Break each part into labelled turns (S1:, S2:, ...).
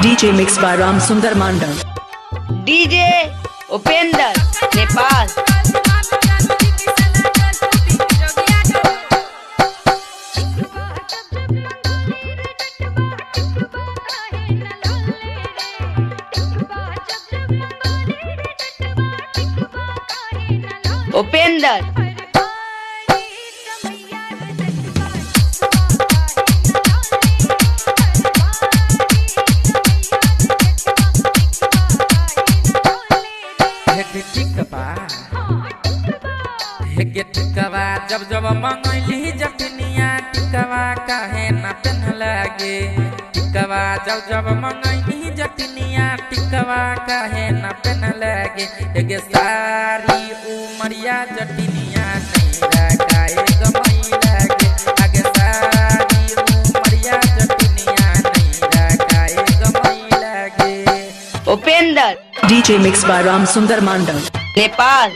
S1: DJ mixed by Ram Sundar Mandal.
S2: DJ Upender Nepal. Upender
S3: टिकवा जब जब मंगली जटनिया टिकवा काहे न पेन लागे। टिकवा जब जब मंगली जटनिया टिकवा काहे न पेन लागे। एगे सारी उमरिया जटनिया नहीं लगाए गमई लागे। आगे सारी उमरिया जटनिया नहीं लगाए गमई लागे।
S2: Upender
S1: DJ mixed by Ram Sundar Mandal.
S2: Nepal.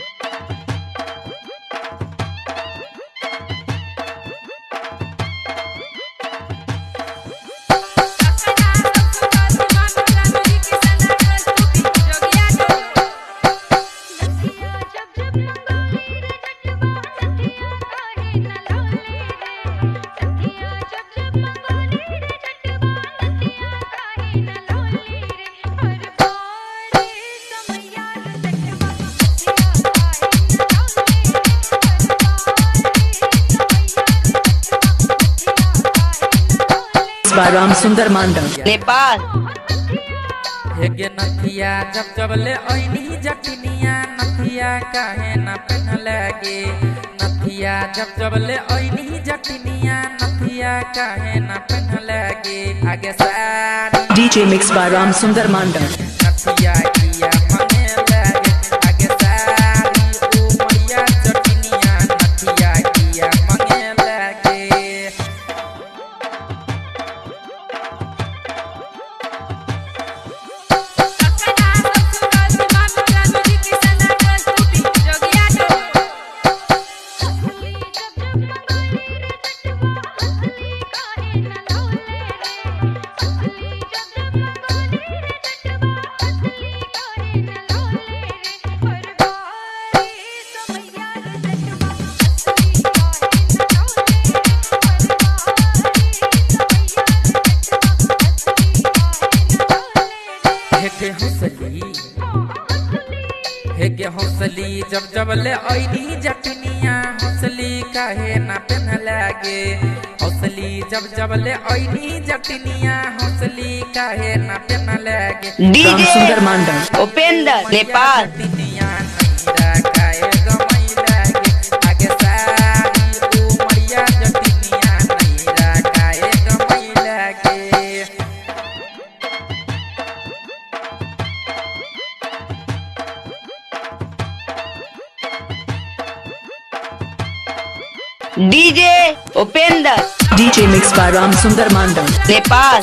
S1: By Ram Sundar Mandal.
S2: Nepal.
S3: हेगे नथिया जब जब ले ओइनी जटनिया नथिया काहे न पेन लागे। नथिया जब जब ले ओइनी जटनिया नथिया काहे न पेन लागे। आगे सारी
S1: DJ mixed by Ram Sundar Mandal.
S3: नथिया किया मने लागे। आगे सारी उमरिया जटनिया नथिया किया मने लागे। हेगे हौसली जब जब ले ओइनी जटनिया हौसली काहे न पेन लागे। हौसली जब जब ले ओइनी जटनिया हौसली काहे न पेन लागे।
S1: Ram Sundar Mandal.
S2: Upender Nepal.
S3: जटनिया नहीं लगाए गमई लागे। आगे सारी उमरिया जटनिया नहीं लगाए गमई लागे।
S2: DJ Upender
S1: DJ mixed by Ram Sundar Mandal.
S2: Nepal.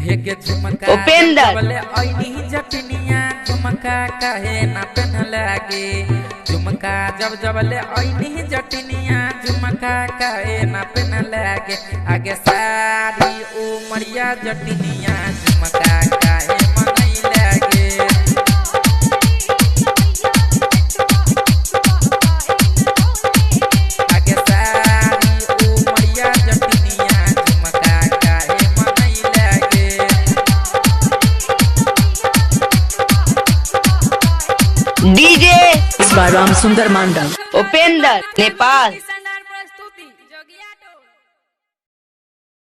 S3: हेगे झुमका
S2: Upender
S3: बोले ओइनी जटनिया झुमका काहे न पेन लागे। झुमका जब जब ले ओइनी जटनिया झुमका काहे न पेन लागे। आगे सारी उमरिया जटनिया झुमका काहे मनई लागे। आगे सारी उमरिया जटनिया झुमका काहे मनई लागे।
S2: DJ
S1: By Ram Sundar Mandal.
S2: Upender Nepal.